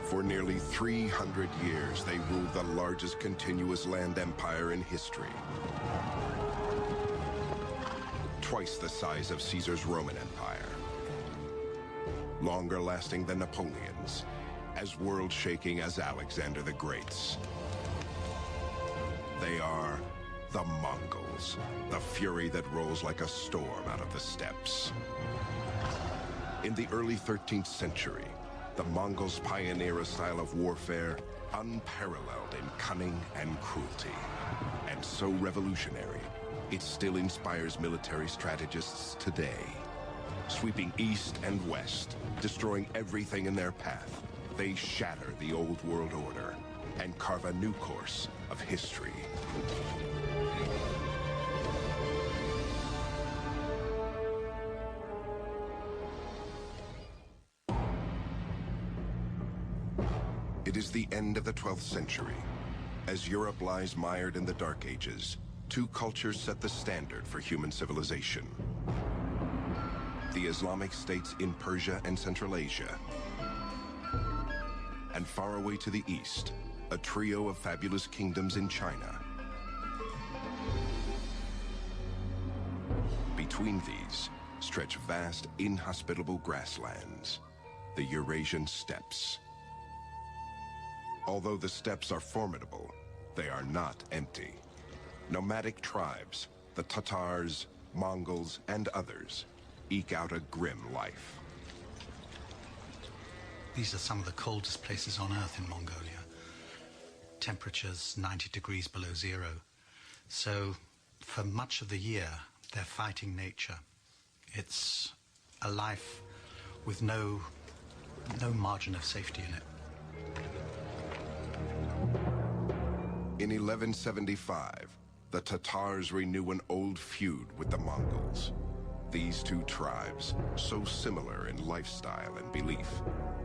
For nearly 300 years, they ruled the largest continuous land empire in history. Twice the size of Caesar's Roman Empire. Longer lasting than Napoleon's, as world-shaking as Alexander the Great's. They are the Mongols, the fury that rolls like a storm out of the steppes. In the early 13th century, the Mongols pioneer a style of warfare unparalleled in cunning and cruelty, and so revolutionary, it still inspires military strategists today. Sweeping east and west, destroying everything in their path, they shatter the old world order and carve a new course of history. It is the end of the 12th century. As Europe lies mired in the Dark Ages, two cultures set the standard for human civilization. The Islamic states in Persia and Central Asia, and far away to the east, a trio of fabulous kingdoms in China. Between these stretch vast, inhospitable grasslands, the Eurasian steppes. Although the steppes are formidable, they are not empty. Nomadic tribes, the Tatars, Mongols, and others, eke out a grim life. These are some of the coldest places on Earth in Mongolia. Temperatures 90 degrees below zero. So for much of the year, they're fighting nature. It's a life with no margin of safety in it. In 1175, the Tatars renew an old feud with the Mongols. These two tribes, so similar in lifestyle and belief,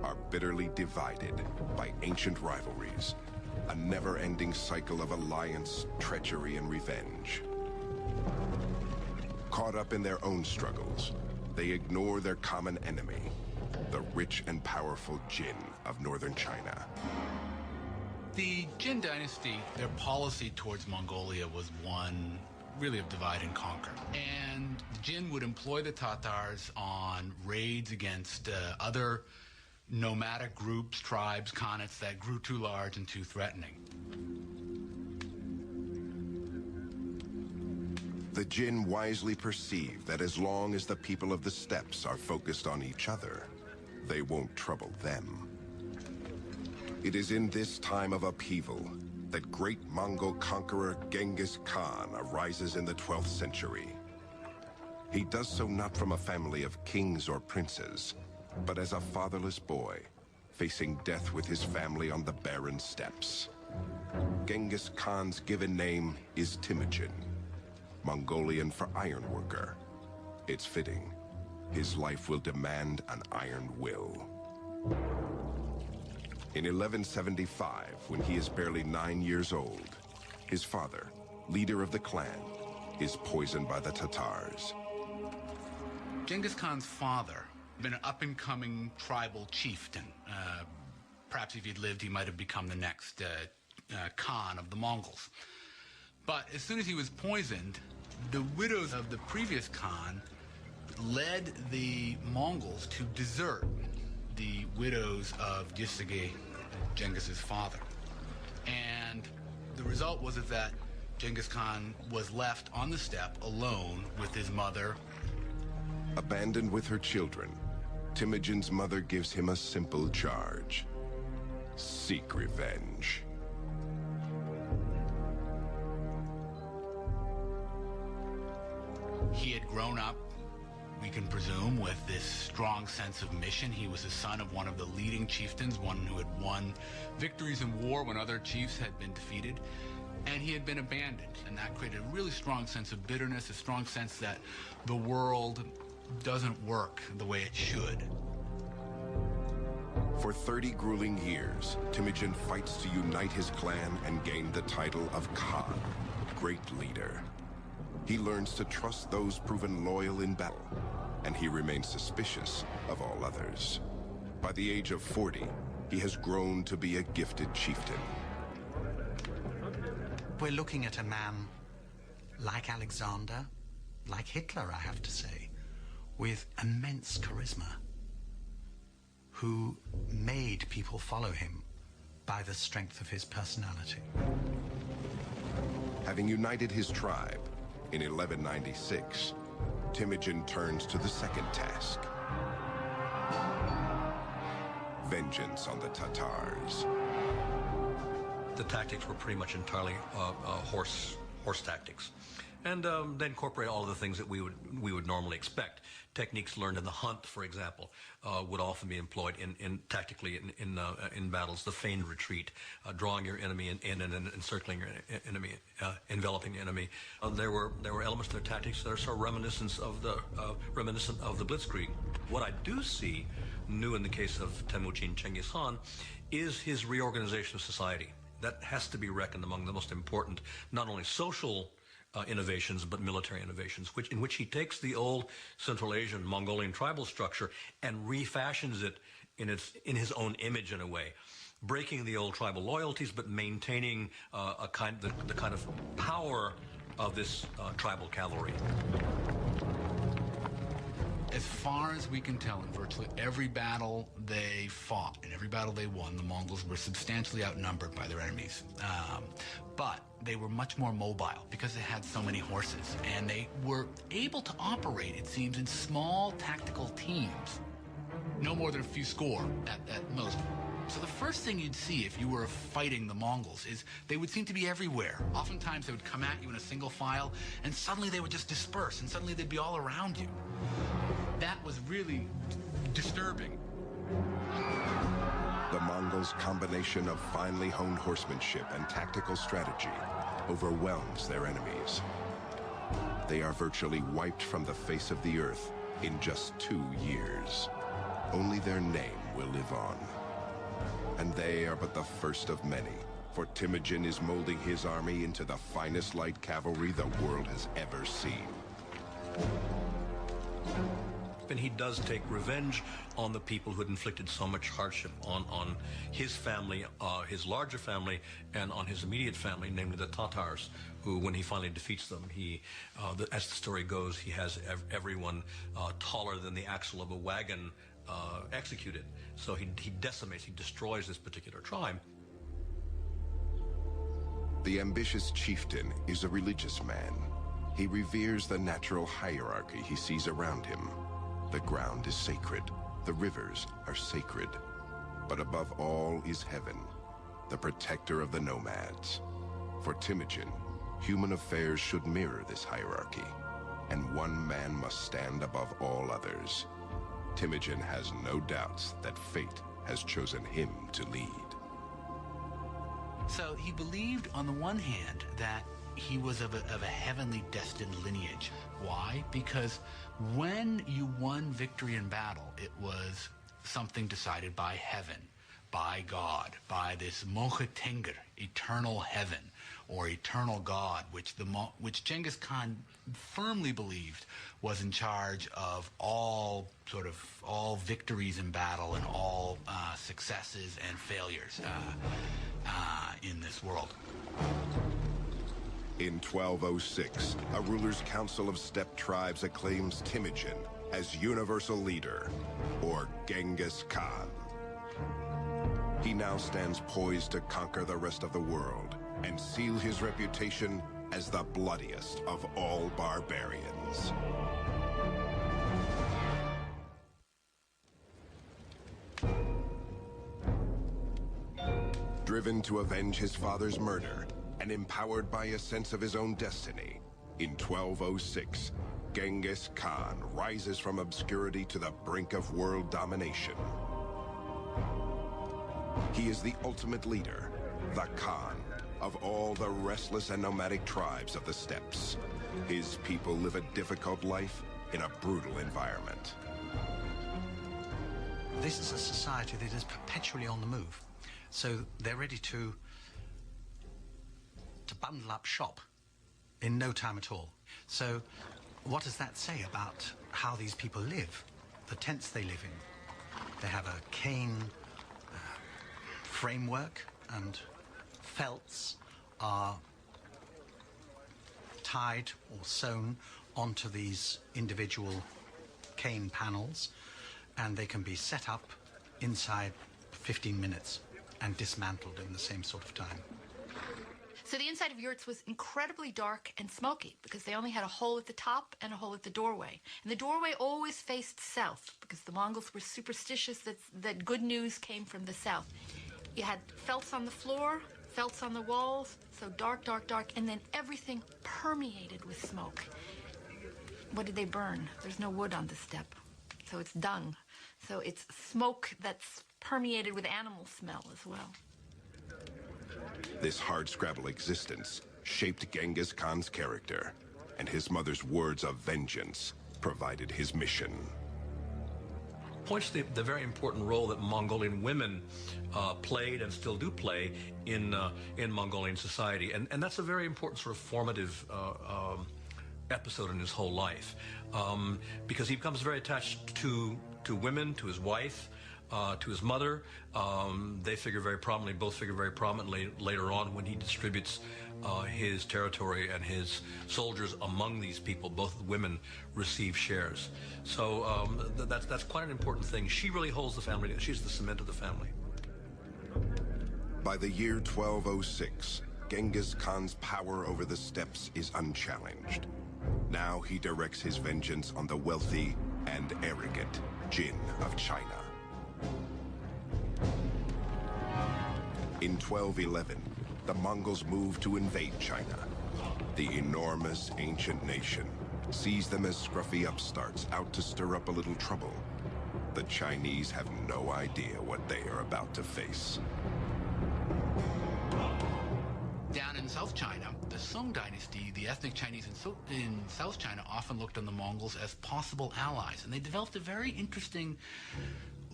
are bitterly divided by ancient rivalries, a never-ending cycle of alliance, treachery, and revenge. Caught up in their own struggles, they ignore their common enemy, the rich and powerful Jin of northern China. The Jin dynasty, their policy towards Mongolia was one really of divide and conquer. And the Jin would employ the Tatars on raids against other nomadic groups, tribes, khanates that grew too large and too threatening. The Jin wisely perceive that as long as the people of the steppes are focused on each other, they won't trouble them. It is in this time of upheaval that great Mongol conqueror Genghis Khan arises in the 12th century. He does so not from a family of kings or princes, but as a fatherless boy, facing death with his family on the barren steppes. Genghis Khan's given name is Temujin, Mongolian for ironworker. It's fitting. His life will demand an iron will. In 1175, when he is barely 9 years old, his father, leader of the clan, is poisoned by the Tatars. Genghis Khan's father had been an up-and-coming tribal chieftain. Perhaps if he'd lived, he might have become the next Khan of the Mongols. But as soon as he was poisoned, the widows of the previous Khan led the Mongols to desert the widows of Gisage, Genghis's father. And the result was that Genghis Khan was left on the steppe alone with his mother. Abandoned with her children, Temujin's mother gives him a simple charge: seek revenge. He had grown up, we can presume, with this strong sense of mission. He was the son of one of the leading chieftains, one who had won victories in war when other chiefs had been defeated. And he had been abandoned, and that created a really strong sense of bitterness, a strong sense that the world doesn't work the way it should. For 30 grueling years, Temujin fights to unite his clan and gain the title of Khan, great leader. He learns to trust those proven loyal in battle, and he remains suspicious of all others. By the age of 40, he has grown to be a gifted chieftain. We're looking at a man like Alexander, like Hitler, I have to say, with immense charisma, who made people follow him by the strength of his personality. Having united his tribe in 1196, Temujin turns to the second task: vengeance on the Tatars. The tactics were pretty much entirely horse tactics, and they incorporate all of the things that we would normally expect. Techniques learned in the hunt, for example, would often be employed tactically in battles. The feigned retreat, drawing your enemy in and encircling your enemy, enveloping the enemy. There were elements to their tactics that are so reminiscent of the Blitzkrieg. What I do see new in the case of Temujin Genghis Khan is his reorganization of society. That has to be reckoned among the most important, not only social innovations, but military innovations, in which he takes the old Central Asian Mongolian tribal structure and refashions it in his own image in a way, breaking the old tribal loyalties, but maintaining the kind of power of this tribal cavalry. As far as we can tell, in virtually every battle they fought, in every battle they won, the Mongols were substantially outnumbered by their enemies. But they were much more mobile because they had so many horses, and they were able to operate, it seems, in small tactical teams. No more than a few score at most. So the first thing you'd see if you were fighting the Mongols is they would seem to be everywhere. Oftentimes they would come at you in a single file, and suddenly they would just disperse, and suddenly they'd be all around you. That was really disturbing. The Mongols' combination of finely honed horsemanship and tactical strategy overwhelms their enemies. They are virtually wiped from the face of the earth in just 2 years. Only their name will live on. And they are but the first of many, for Temujin is molding his army into the finest light cavalry the world has ever seen. And he does take revenge on the people who had inflicted so much hardship on his family, his larger family, and on his immediate family, namely the Tatars, who, when he finally defeats them, as the story goes, he has everyone taller than the axle of a wagon executed. So he decimates, he destroys this particular tribe. The ambitious chieftain is a religious man. He reveres the natural hierarchy he sees around him. The ground is sacred. The rivers are sacred. But above all is heaven, the protector of the nomads. For Temujin, human affairs should mirror this hierarchy, and one man must stand above all others. Temujin has no doubts that fate has chosen him to lead. So he believed, on the one hand, that he was of a heavenly destined lineage. Why? Because when you won victory in battle, it was something decided by heaven, by God, by this Mochetenger, eternal heaven, or eternal God, which Genghis Khan firmly believed was in charge of all victories in battle and all successes and failures in this world. In 1206, a ruler's council of steppe tribes acclaims Temujin as universal leader, or Genghis Khan. He now stands poised to conquer the rest of the world and seal his reputation as the bloodiest of all barbarians. Driven to avenge his father's murder, and empowered by a sense of his own destiny, in 1206, Genghis Khan rises from obscurity to the brink of world domination. He is the ultimate leader, the Khan, of all the restless and nomadic tribes of the steppes. His people live a difficult life in a brutal environment. This is a society that is perpetually on the move. So they're ready to bundle up shop in no time at all. So what does that say about how these people live, the tents they live in. They have a cane framework, and felts are tied or sewn onto these individual cane panels, and they can be set up inside 15 minutes and dismantled in the same sort of time. So the inside of yurts was incredibly dark and smoky because they only had a hole at the top and a hole at the doorway. And the doorway always faced south because the Mongols were superstitious that good news came from the south. You had felts on the floor, felts on the walls, so dark, dark, dark, and then everything permeated with smoke. What did they burn? There's no wood on the steppe, so it's dung. So it's smoke that's permeated with animal smell as well. This hardscrabble existence shaped Genghis Khan's character, and his mother's words of vengeance provided his mission. Points to the very important role that Mongolian women played and still do play in Mongolian society, and that's a very important sort of formative episode in his whole life, because he becomes very attached to women, to his wife, to his mother. They figure very prominently, both figure very prominently later on when he distributes his territory and his soldiers among these people. Both women receive shares. So that's quite an important thing. She really holds the family together. She's the cement of the family. By the year 1206, Genghis Khan's power over the steppes is unchallenged. Now he directs his vengeance on the wealthy and arrogant Jin of China. In 1211, the Mongols moved to invade China. The enormous ancient nation sees them as scruffy upstarts out to stir up a little trouble. The Chinese have no idea what they are about to face. Down in South China, the Song dynasty, the ethnic Chinese in South China often looked on the Mongols as possible allies, and they developed a very interesting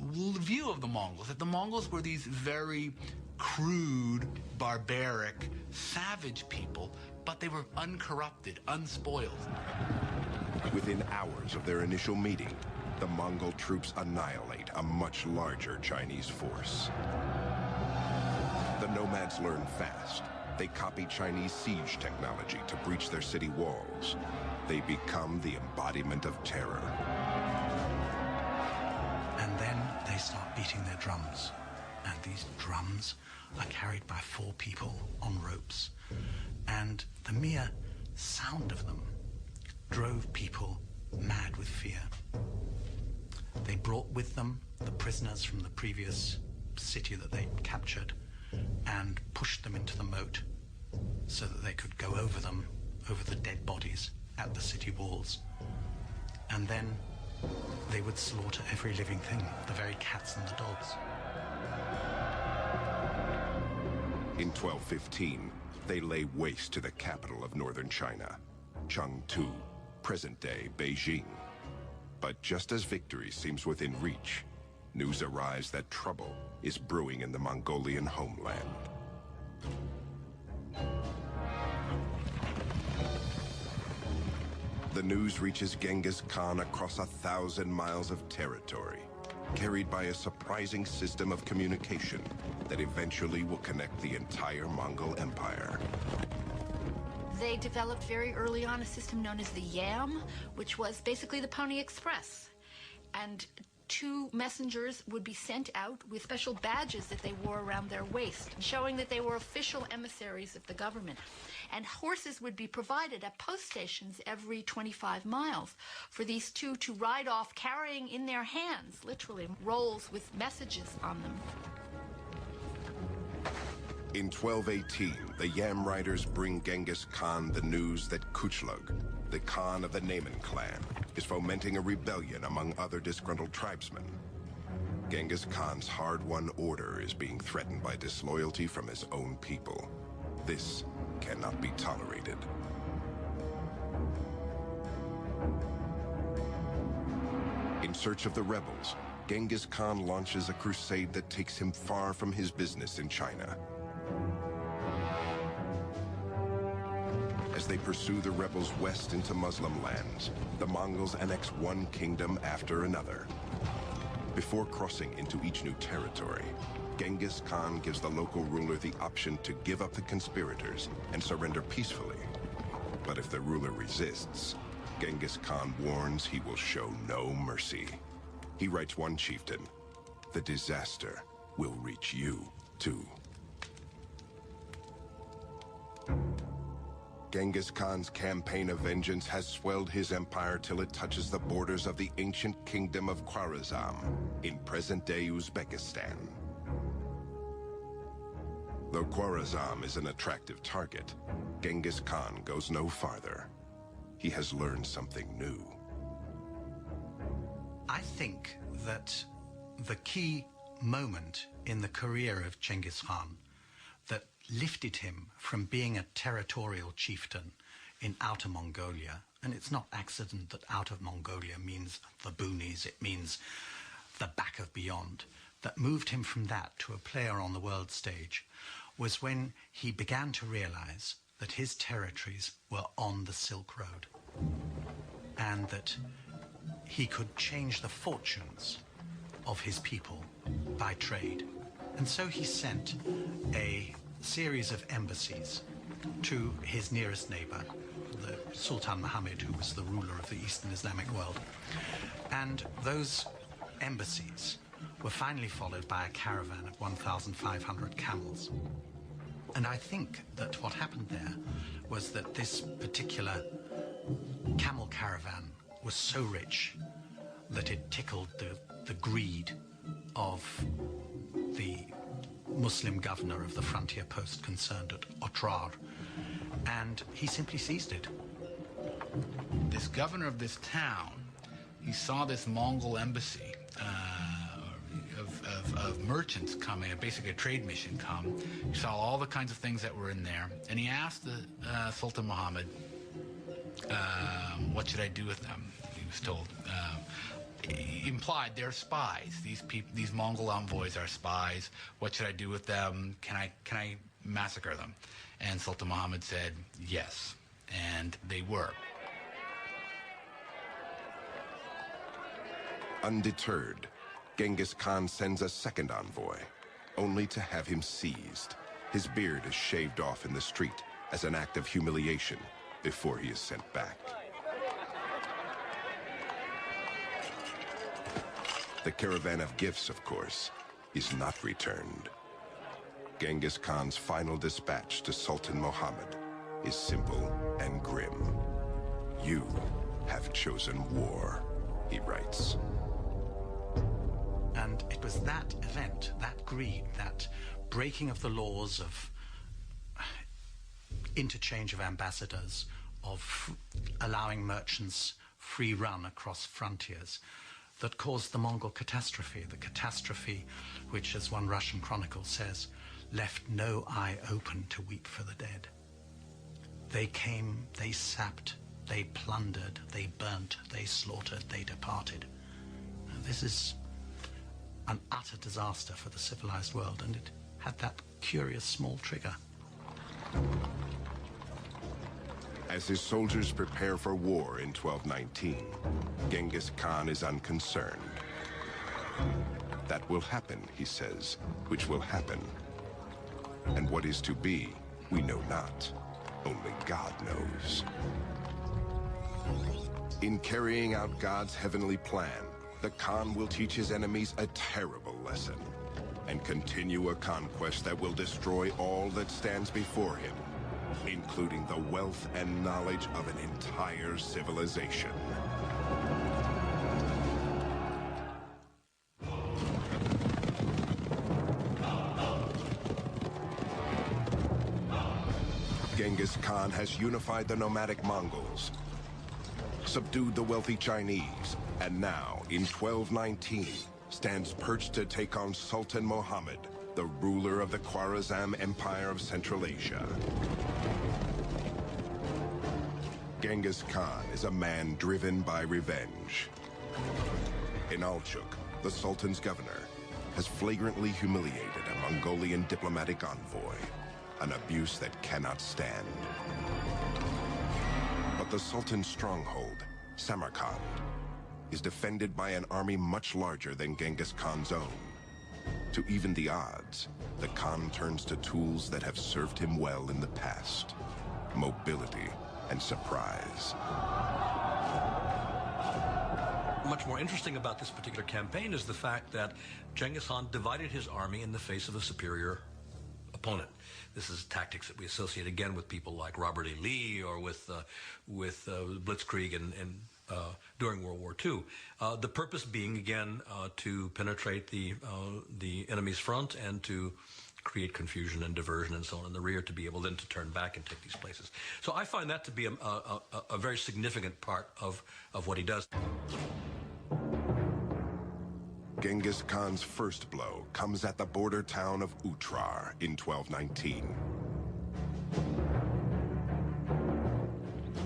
view of the Mongols, that the Mongols were these very crude, barbaric, savage people, but they were uncorrupted, unspoiled. Within hours of their initial meeting, the Mongol troops annihilate a much larger Chinese force. The nomads learn fast. They copy Chinese siege technology to breach their city walls. They become the embodiment of terror. And then they start beating their drums. And these drums are carried by 4 people on ropes. And the mere sound of them drove people mad with fear. They brought with them the prisoners from the previous city that they captured and pushed them into the moat so that they could go over them, over the dead bodies at the city walls. And then they would slaughter every living thing, the very cats and the dogs. In 1215, they lay waste to the capital of northern China, Chengdu, present-day Beijing. But just as victory seems within reach, news arrives that trouble is brewing in the Mongolian homeland. The news reaches Genghis Khan across 1,000 miles of territory, carried by a surprising system of communication that eventually will connect the entire Mongol Empire. They developed very early on a system known as the Yam, which was basically the Pony Express. And 2 messengers would be sent out with special badges that they wore around their waist, showing that they were official emissaries of the government. And horses would be provided at post stations every 25 miles for these 2 to ride off carrying in their hands, literally, rolls with messages on them. In 1218, the Yam riders bring Genghis Khan the news that Kuchlug, the Khan of the Naiman clan, is fomenting a rebellion among other disgruntled tribesmen. Genghis Khan's hard-won order is being threatened by disloyalty from his own people. This cannot be tolerated. In search of the rebels, Genghis Khan launches a crusade that takes him far from his business in China. As they pursue the rebels west into Muslim lands, the Mongols annex one kingdom after another. Before crossing into each new territory, Genghis Khan gives the local ruler the option to give up the conspirators and surrender peacefully. But if the ruler resists, Genghis Khan warns he will show no mercy. He writes one chieftain, "The disaster will reach you, too." Genghis Khan's campaign of vengeance has swelled his empire till it touches the borders of the ancient kingdom of Khwarezm in present-day Uzbekistan. Though Khwarezm is an attractive target, Genghis Khan goes no farther. He has learned something new. I think that the key moment in the career of Genghis Khan that lifted him from being a territorial chieftain in Outer Mongolia, and it's not accident that Outer Mongolia means the boonies, it means the back of beyond, that moved him from that to a player on the world stage, was when he began to realize that his territories were on the Silk Road and that he could change the fortunes of his people by trade. And so he sent a series of embassies to his nearest neighbor, the Sultan Muhammad, who was the ruler of the Eastern Islamic world. And those embassies were finally followed by a caravan of 1,500 camels. And I think that what happened there was that this particular camel caravan was so rich that it tickled the greed of the Muslim governor of the frontier post concerned at Otrar, and he simply seized it. This governor of this town, he saw this Mongol embassy of merchants coming, basically a trade mission come. He saw all the kinds of things that were in there, and he asked the Sultan Muhammad, what should I do with them? He was told. He implied they're spies. These Mongol envoys are spies. What should I do with them? Can I massacre them? And Sultan Muhammad said yes, and they were. Undeterred, Genghis Khan sends a second envoy, only to have him seized. His beard is shaved off in the street as an act of humiliation before he is sent back. The caravan of gifts, of course, is not returned. Genghis Khan's final dispatch to Sultan Muhammad is simple and grim. "You have chosen war," he writes. And it was that event, that greed, that breaking of the laws of interchange of ambassadors, of allowing merchants free run across frontiers, that caused the Mongol catastrophe, the catastrophe which, as one Russian chronicle says, left no eye open to weep for the dead. They came, they sapped, they plundered, they burnt, they slaughtered, they departed. This is an utter disaster for the civilized world, and it had that curious small trigger. As his soldiers prepare for war in 1219, Genghis Khan is unconcerned. That will happen, he says, which will happen. And what is to be, we know not. Only God knows. In carrying out God's heavenly plan, the Khan will teach his enemies a terrible lesson and continue a conquest that will destroy all that stands before him, including the wealth and knowledge of an entire civilization. Genghis Khan has unified the nomadic Mongols, subdued the wealthy Chinese, and now, in 1219, stands perched to take on Sultan Muhammad, the ruler of the Khwarezm Empire of Central Asia. Genghis Khan is a man driven by revenge. Inalchuk, the Sultan's governor, has flagrantly humiliated a Mongolian diplomatic envoy, an abuse that cannot stand. The Sultan's stronghold, Samarkand, is defended by an army much larger than Genghis Khan's own. To even the odds, the Khan turns to tools that have served him well in the past: mobility and surprise. Much more interesting about this particular campaign is the fact that Genghis Khan divided his army in the face of a superior opponent. This is tactics that we associate again with people like Robert E. Lee or with Blitzkrieg and during World War II. The purpose being, again, to penetrate the enemy's front and to create confusion and diversion and so on in the rear, to be able then to turn back and take these places. So I find that to be a very significant part of what he does. Genghis Khan's first blow comes at the border town of Utrar in 1219.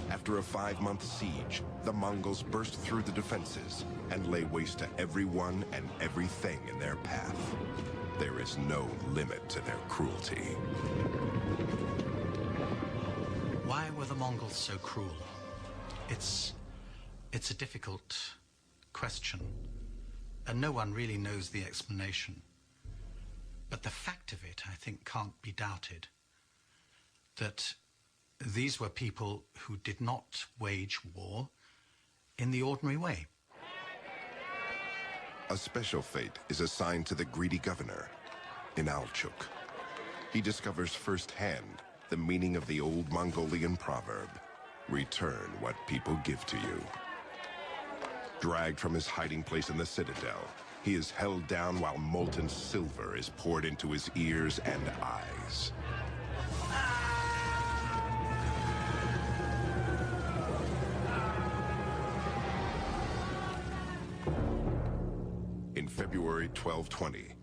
After a 5-month siege, the Mongols burst through the defenses and lay waste to everyone and everything in their path. There is no limit to their cruelty. Why were the Mongols so cruel? It's a difficult question, and no one really knows the explanation. But the fact of it, I think, can't be doubted, that these were people who did not wage war in the ordinary way. A special fate is assigned to the greedy governor, Inalchuk. He discovers firsthand the meaning of the old Mongolian proverb, "Return what people give to you." Dragged from his hiding place in the citadel, he is held down while molten silver is poured into his ears and eyes. In February 1220,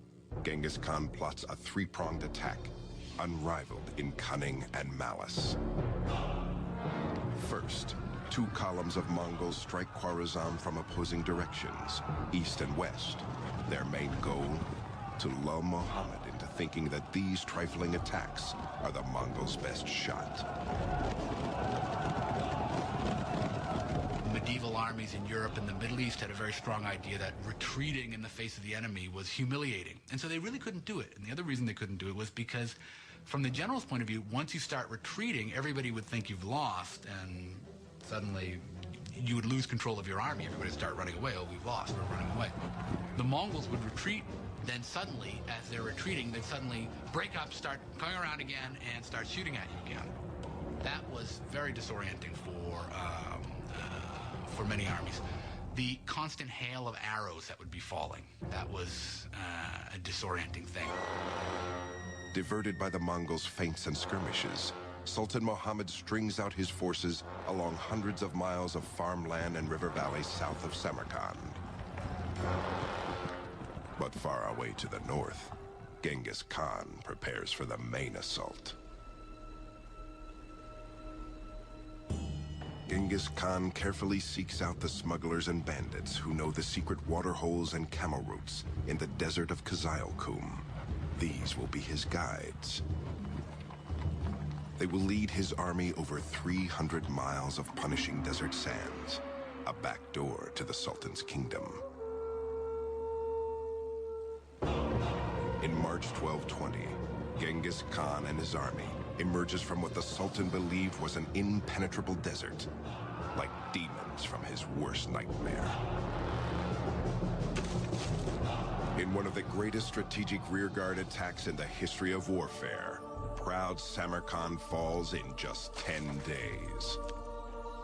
Genghis Khan plots a 3-pronged attack, unrivaled in cunning and malice. First, 2 columns of Mongols strike Khwarezm from opposing directions, east and west. Their main goal? To lull Muhammad into thinking that these trifling attacks are the Mongols' best shot. Medieval armies in Europe and the Middle East had a very strong idea that retreating in the face of the enemy was humiliating. And so they really couldn't do it. And the other reason they couldn't do it was because, from the general's point of view, once you start retreating, everybody would think you've lost, and suddenly you would lose control of your army. Everybody would start running away. Oh, we've lost. We're running away. The Mongols would retreat. Then suddenly, as they're retreating, they'd suddenly break up, start coming around again, and start shooting at you again. That was very disorienting for many armies. The constant hail of arrows that would be falling, that was a disorienting thing. Diverted by the Mongols' feints and skirmishes, Sultan Muhammad strings out his forces along hundreds of miles of farmland and river valleys south of Samarkand. But far away to the north, Genghis Khan prepares for the main assault. Genghis Khan carefully seeks out the smugglers and bandits who know the secret water holes and camel routes in the desert of Kızılkum. These will be his guides. They will lead his army over 300 miles of punishing desert sands, a back door to the Sultan's kingdom. In March 1220, Genghis Khan and his army emerges from what the Sultan believed was an impenetrable desert, like demons from his worst nightmare. In one of the greatest strategic rearguard attacks in the history of warfare, proud Samarkand falls in just 10 days.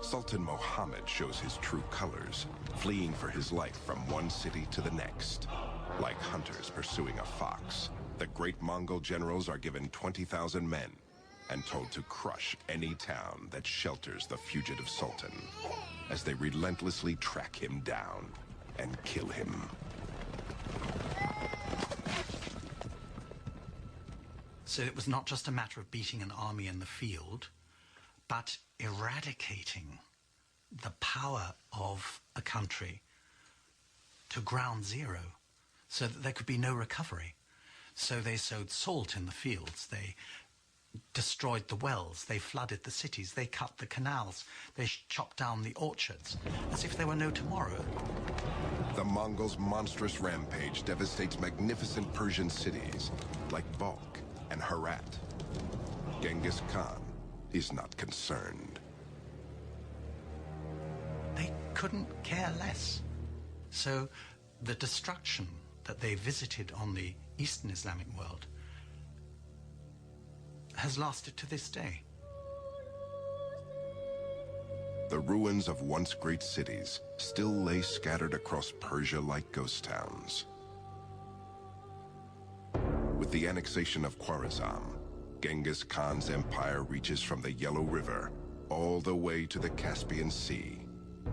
Sultan Muhammad shows his true colors, fleeing for his life from one city to the next. Like hunters pursuing a fox, the great Mongol generals are given 20,000 men and told to crush any town that shelters the fugitive Sultan, as they relentlessly track him down and kill him. So it was not just a matter of beating an army in the field, but eradicating the power of a country to ground zero, so that there could be no recovery. So they sowed salt in the fields. They destroyed the wells, they flooded the cities, they cut the canals, they chopped down the orchards, as if there were no tomorrow. The Mongols' monstrous rampage devastates magnificent Persian cities like Balkh and Herat. Genghis Khan is not concerned. They couldn't care less. So the destruction that they visited on the Eastern Islamic world has lasted to this day. The ruins of once great cities still lay scattered across Persia like ghost towns. With the annexation of Khwarezm, Genghis Khan's empire reaches from the Yellow River all the way to the Caspian Sea,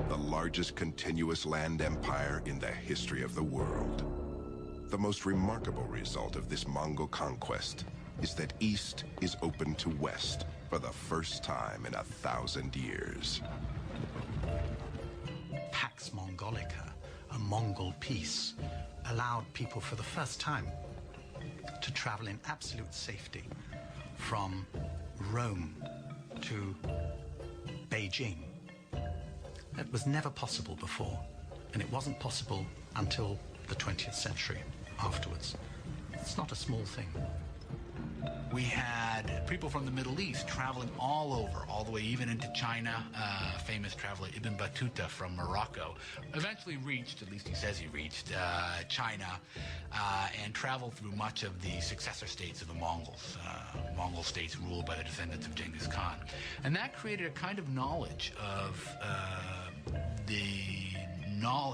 the largest continuous land empire in the history of the world. The most remarkable result of this Mongol conquest is that East is open to West for the first time in 1,000 years. Pax Mongolica, a Mongol peace, allowed people for the first time to travel in absolute safety from Rome to Beijing. That was never possible before, and it wasn't possible until the 20th century afterwards. It's not a small thing. We had people from the Middle East traveling all over, all the way even into China. Famous traveler Ibn Battuta from Morocco eventually reached, at least he says he reached, China and traveled through much of the successor states of the Mongols. Mongol states ruled by the descendants of Genghis Khan. And that created a kind of knowledge of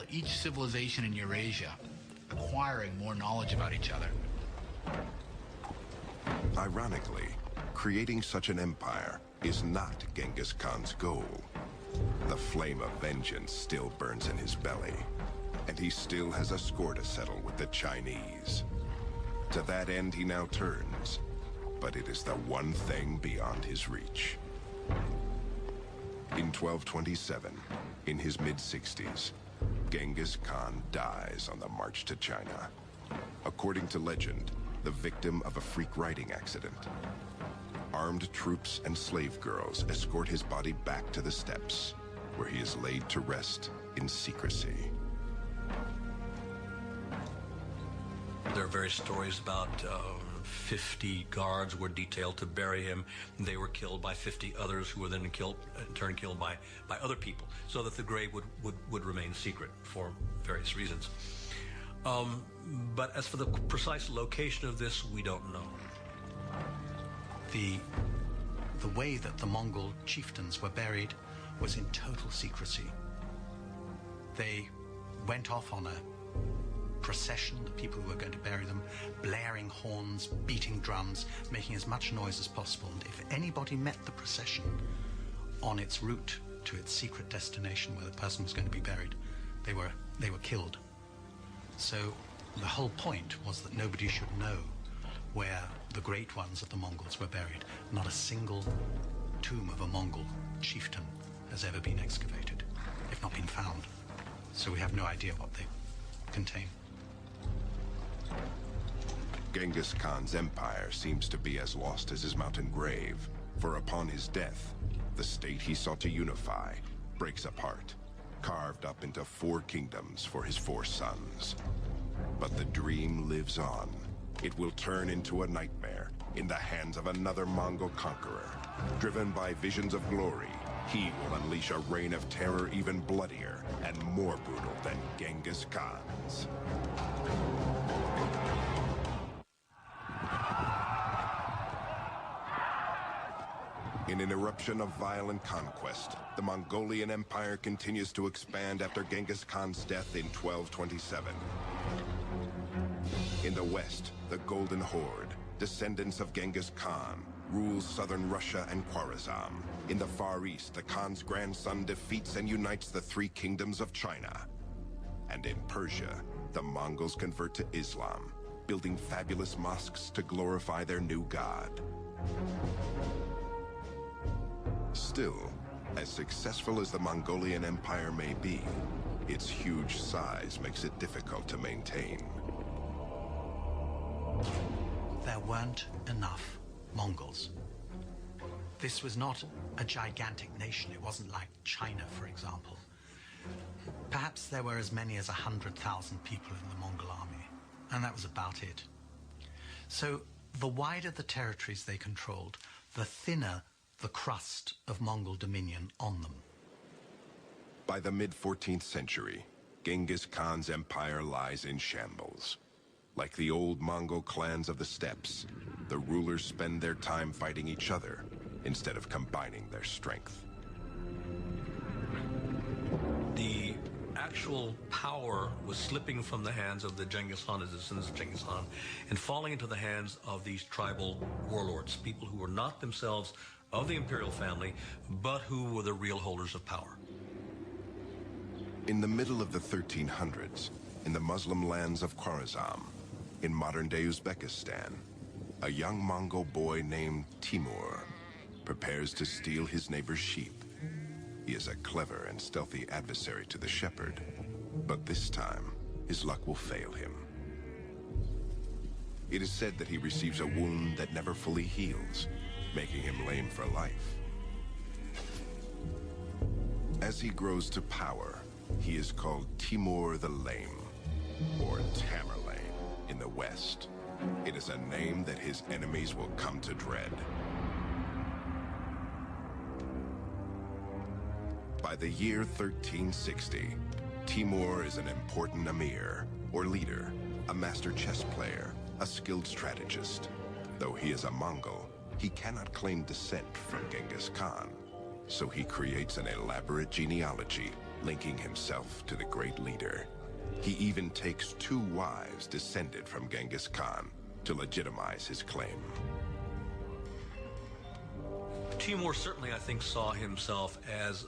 each civilization in Eurasia acquiring more knowledge about each other. Ironically, creating such an empire is not Genghis Khan's goal. The flame of vengeance still burns in his belly, and he still has a score to settle with the Chinese. To that end he now turns, but it is the one thing beyond his reach. In 1227, in his mid-60s, Genghis Khan dies on the march to China. According to legend, the victim of a freak riding accident. Armed troops and slave girls escort his body back to the steppes, where he is laid to rest in secrecy. There are various stories about 50 guards were detailed to bury him. They were killed by 50 others who were then killed, in turn killed by other people, so that the grave would remain secret for various reasons. But as for the precise location of this, we don't know. The way that the Mongol chieftains were buried was in total secrecy. They went off on a procession, the people who were going to bury them, blaring horns, beating drums, making as much noise as possible. And if anybody met the procession on its route to its secret destination where the person was going to be buried, they were killed. So the whole point was that nobody should know where the great ones of the Mongols were buried. Not a single tomb of a Mongol chieftain has ever been excavated, if not been found. So we have no idea what they contain. Genghis Khan's empire seems to be as lost as his mountain grave, for upon his death, the state he sought to unify breaks apart, carved up into 4 kingdoms for his 4 sons. But the dream lives on. It will turn into a nightmare in the hands of another Mongol conqueror. Driven by visions of glory, he will unleash a reign of terror even bloodier and more brutal than Genghis Khan's. In an eruption of violent conquest, the Mongolian Empire continues to expand after Genghis Khan's death in 1227. In the west, the Golden Horde, descendants of Genghis Khan, rules southern Russia and Khwarezm. In the Far East, the Khan's grandson defeats and unites the 3 kingdoms of China. And in Persia, the Mongols convert to Islam, building fabulous mosques to glorify their new god. Still, as successful as the Mongolian Empire may be, its huge size makes it difficult to maintain. There weren't enough Mongols. This was not a gigantic nation. It wasn't like China, for example. Perhaps there were as many as 100,000 people in the Mongol army, and that was about it. So the wider the territories they controlled, the thinner the crust of Mongol dominion on them. By the mid-14th century, Genghis Khan's empire lies in shambles. Like the old Mongol clans of the steppes, the rulers spend their time fighting each other instead of combining their strength. The actual power was slipping from the hands of the Genghis Khan, the descendants of Genghis Khan, and falling into the hands of these tribal warlords, people who were not themselves of the imperial family, but who were the real holders of power. In the middle of the 1300s, in the Muslim lands of Khwarezm, in modern-day Uzbekistan, a young Mongol boy named Timur prepares to steal his neighbor's sheep. He is a clever and stealthy adversary to the shepherd, but this time, his luck will fail him. It is said that he receives a wound that never fully heals, making him lame for life. As he grows to power, he is called Timur the Lame, or Tamerlane in the West. It is a name that his enemies will come to dread. By the year 1360, Timur is an important emir, or leader, a master chess player, a skilled strategist. Though he is a Mongol, he cannot claim descent from Genghis Khan, so he creates an elaborate genealogy linking himself to the great leader. He even takes 2 wives descended from Genghis Khan to legitimize his claim. Timur certainly, I think, saw himself as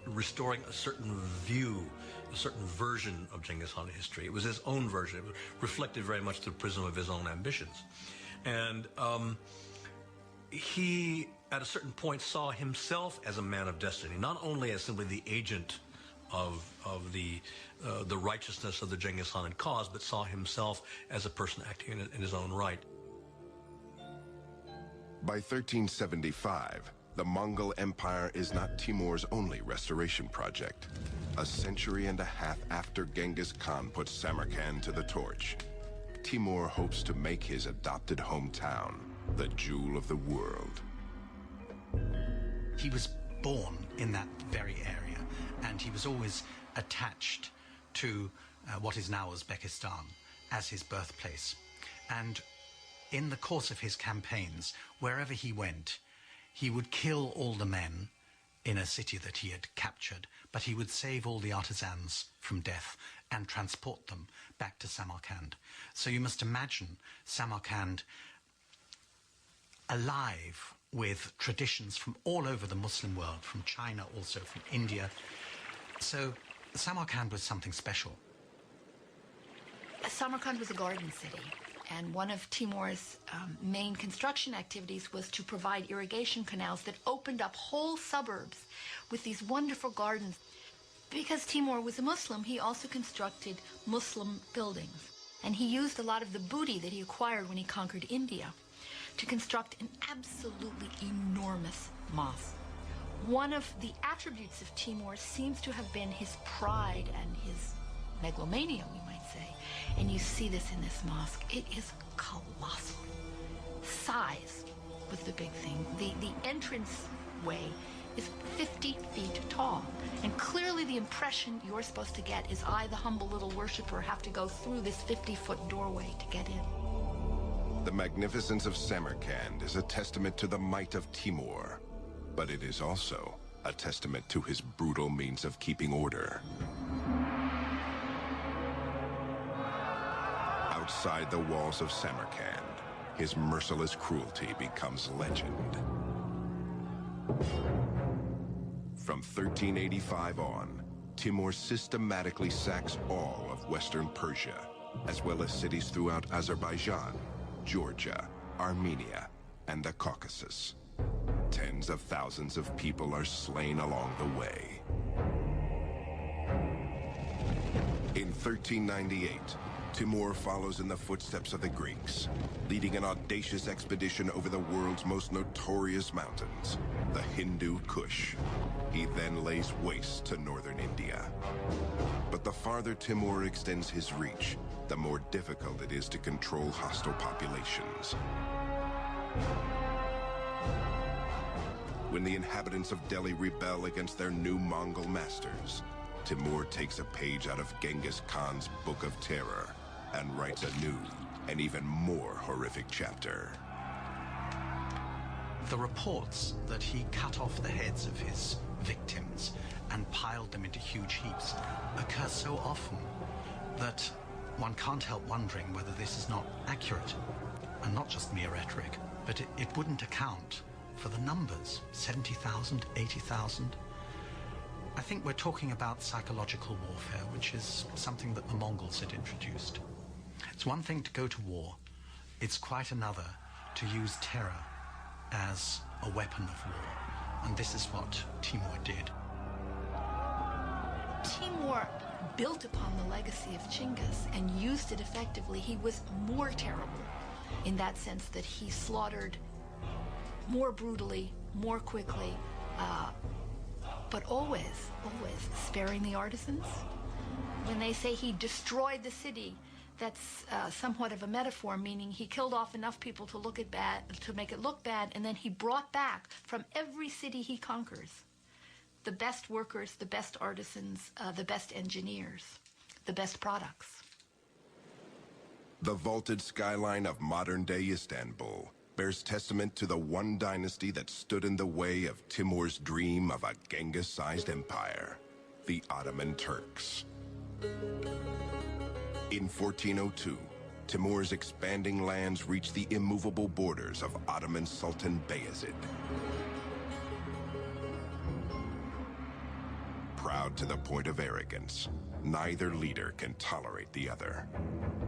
restoring a certain view, a certain version of Genghis Khan history. It was his own version. It reflected very much through the prism of his own ambitions. And he, at a certain point, saw himself as a man of destiny, not only as simply the agent of the righteousness of the Genghis Khan cause, but saw himself as a person acting in his own right. By 1375, the Mongol Empire is not Timur's only restoration project. A century and a half after Genghis Khan put Samarkand to the torch, Timur hopes to make his adopted hometown the jewel of the world. He was born in that very area, and he was always attached to what is now Uzbekistan as his birthplace. And in the course of his campaigns, wherever he went, he would kill all the men in a city that he had captured, but he would save all the artisans from death and transport them back to Samarkand. So you must imagine Samarkand alive with traditions from all over the Muslim world, from China, also from India. So Samarkand was something special. Samarkand was a garden city, and one of Timur's main construction activities was to provide irrigation canals that opened up whole suburbs with these wonderful gardens. Because Timur was a Muslim, he also constructed Muslim buildings, and he used a lot of the booty that he acquired when he conquered India to construct an absolutely enormous mosque. One of the attributes of Timur seems to have been his pride and his megalomania, we might say. And you see this in this mosque. It is colossal. Size was the big thing. The entrance way is 50 feet tall. And clearly the impression you're supposed to get is I, the humble little worshiper, have to go through this 50-foot doorway to get in. The magnificence of Samarkand is a testament to the might of Timur, but it is also a testament to his brutal means of keeping order. Outside the walls of Samarkand, his merciless cruelty becomes legend. From 1385 on, Timur systematically sacks all of Western Persia, as well as cities throughout Azerbaijan, Georgia, Armenia, and the Caucasus. Tens of thousands of people are slain along the way. In 1398, Timur follows in the footsteps of the Greeks, leading an audacious expedition over the world's most notorious mountains, the Hindu Kush. He then lays waste to northern India. But the farther Timur extends his reach, the more difficult it is to control hostile populations. When the inhabitants of Delhi rebel against their new Mongol masters, Timur takes a page out of Genghis Khan's Book of Terror and writes a new and even more horrific chapter. The reports that he cut off the heads of his victims and piled them into huge heaps occur so often that one can't help wondering whether this is not accurate and not just mere rhetoric, but it wouldn't account for the numbers, 70,000, 80,000. I think we're talking about psychological warfare, which is something that the Mongols had introduced. It's one thing to go to war. It's quite another to use terror as a weapon of war. And this is what Timur did. Timur built upon the legacy of Genghis and used it effectively. He was more terrible in that sense that he slaughtered more brutally, more quickly, but always sparing the artisans. When they say he destroyed the city, that's somewhat of a metaphor, meaning he killed off enough people to make it look bad, and then he brought back from every city he conquers the best workers, the best artisans, the best engineers, the best products. The vaulted skyline of modern-day Istanbul bears testament to the one dynasty that stood in the way of Timur's dream of a Genghis-sized empire, the Ottoman Turks. In 1402, Timur's expanding lands reached the immovable borders of Ottoman Sultan Bayezid. Proud to the point of arrogance, neither leader can tolerate the other.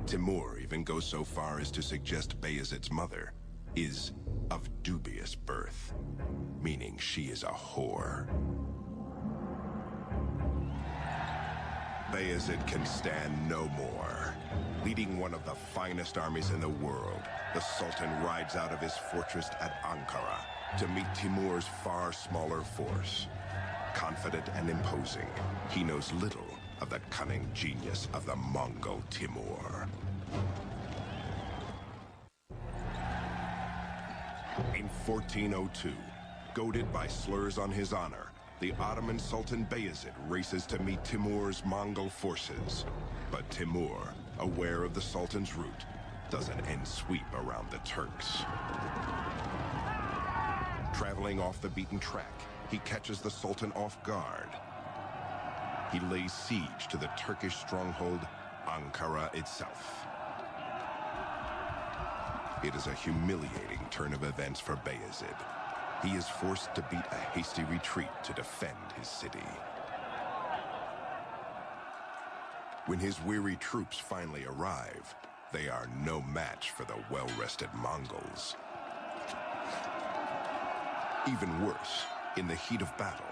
Timur even goes so far as to suggest Bayezid's mother is of dubious birth, meaning she is a whore. Bayezid can stand no more. Leading one of the finest armies in the world, the Sultan rides out of his fortress at Ankara to meet Timur's far smaller force. Confident and imposing, he knows little of the cunning genius of the Mongol Timur. In 1402, goaded by slurs on his honor, the Ottoman Sultan Bayezid races to meet Timur's Mongol forces. But Timur, aware of the Sultan's route, does an end sweep around the Turks. Traveling off the beaten track, he catches the Sultan off guard. He lays siege to the Turkish stronghold, Ankara itself. It is a humiliating turn of events for Bayezid. He is forced to beat a hasty retreat to defend his city. When his weary troops finally arrive, they are no match for the well-rested Mongols. Even worse, in the heat of battle,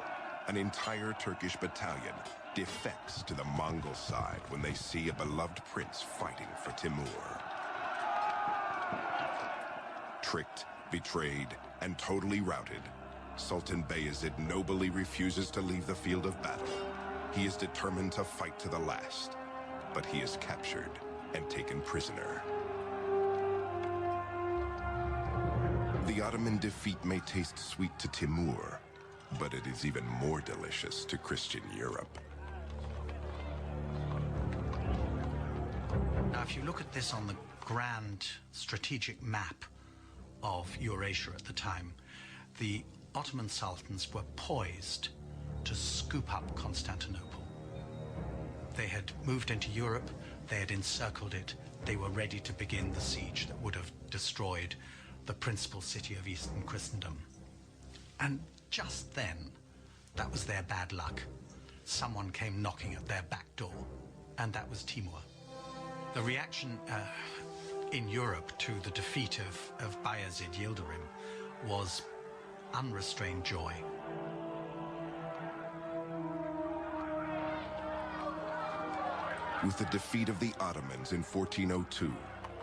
an entire Turkish battalion defects to the Mongol side when they see a beloved prince fighting for Timur. Tricked, betrayed, and totally routed, Sultan Bayezid nobly refuses to leave the field of battle. He is determined to fight to the last, but he is captured and taken prisoner. The Ottoman defeat may taste sweet to Timur, but it is even more delicious to Christian Europe. Now, if you look at this on the grand strategic map of Eurasia at the time, the Ottoman sultans were poised to scoop up Constantinople. They had moved into Europe, they had encircled it, they were ready to begin the siege that would have destroyed the principal city of Eastern Christendom. And just then, that was their bad luck. Someone came knocking at their back door, and that was Timur. The reaction in Europe to the defeat of Bayezid Yildirim was unrestrained joy. With the defeat of the Ottomans in 1402,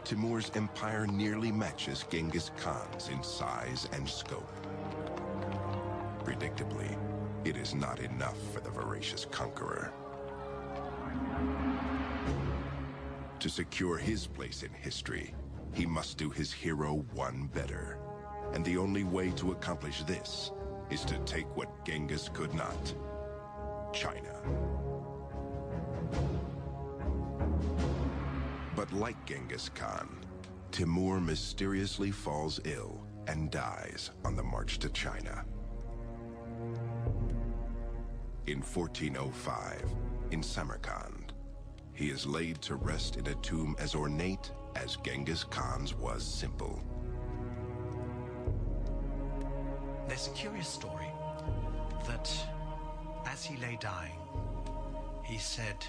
Timur's empire nearly matches Genghis Khan's in size and scope. Predictably, it is not enough for the voracious conqueror. To secure his place in history, he must do his hero one better. And the only way to accomplish this is to take what Genghis could not: China. But like Genghis Khan, Timur mysteriously falls ill and dies on the march to China. In 1405, in Samarkand, he is laid to rest in a tomb as ornate as Genghis Khan's was simple. There's a curious story that as he lay dying, he said,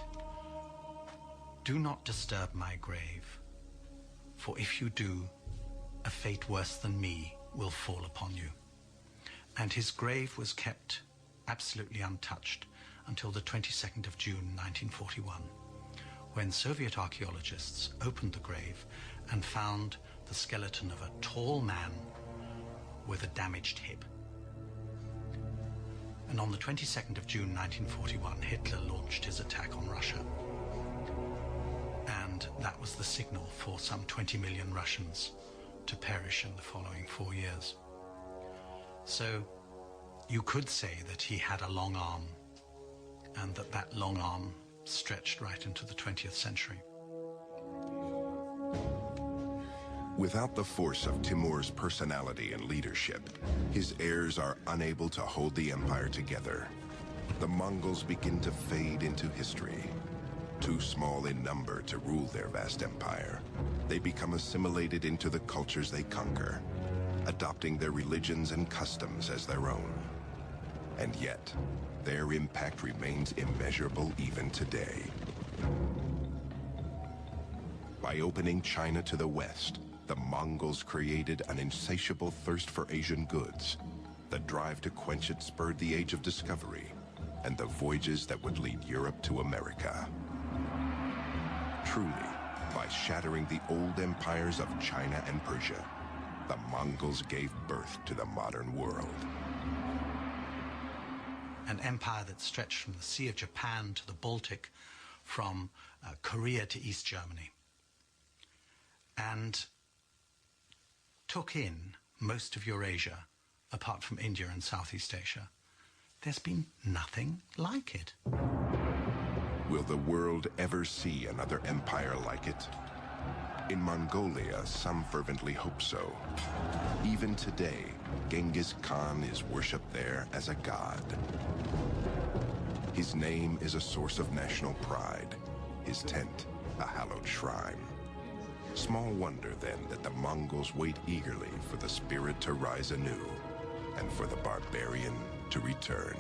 "Do not disturb my grave, for if you do, a fate worse than me will fall upon you." And his grave was kept absolutely untouched until the 22nd of June 1941, when Soviet archaeologists opened the grave and found the skeleton of a tall man with a damaged hip. And on the 22nd of June 1941, Hitler launched his attack on Russia. And that was the signal for some 20 million Russians to perish in the following 4 years. So you could say that he had a long arm, and that that long arm stretched right into the 20th century. Without the force of Timur's personality and leadership, his heirs are unable to hold the empire together. The Mongols begin to fade into history. Too small in number to rule their vast empire, they become assimilated into the cultures they conquer, adopting their religions and customs as their own. And yet, their impact remains immeasurable even today. By opening China to the west, the Mongols created an insatiable thirst for Asian goods. The drive to quench it spurred the Age of Discovery and the voyages that would lead Europe to America. Truly, by shattering the old empires of China and Persia, the Mongols gave birth to the modern world. An empire that stretched from the Sea of Japan to the Baltic, from Korea to East Germany, and took in most of Eurasia, apart from India and Southeast Asia. There's been nothing like it. Will the world ever see another empire like it? In Mongolia, some fervently hope so. Even today, Genghis Khan is worshipped there as a god. His name is a source of national pride, his tent a hallowed shrine. Small wonder, then, that the Mongols wait eagerly for the spirit to rise anew and for the barbarian to return.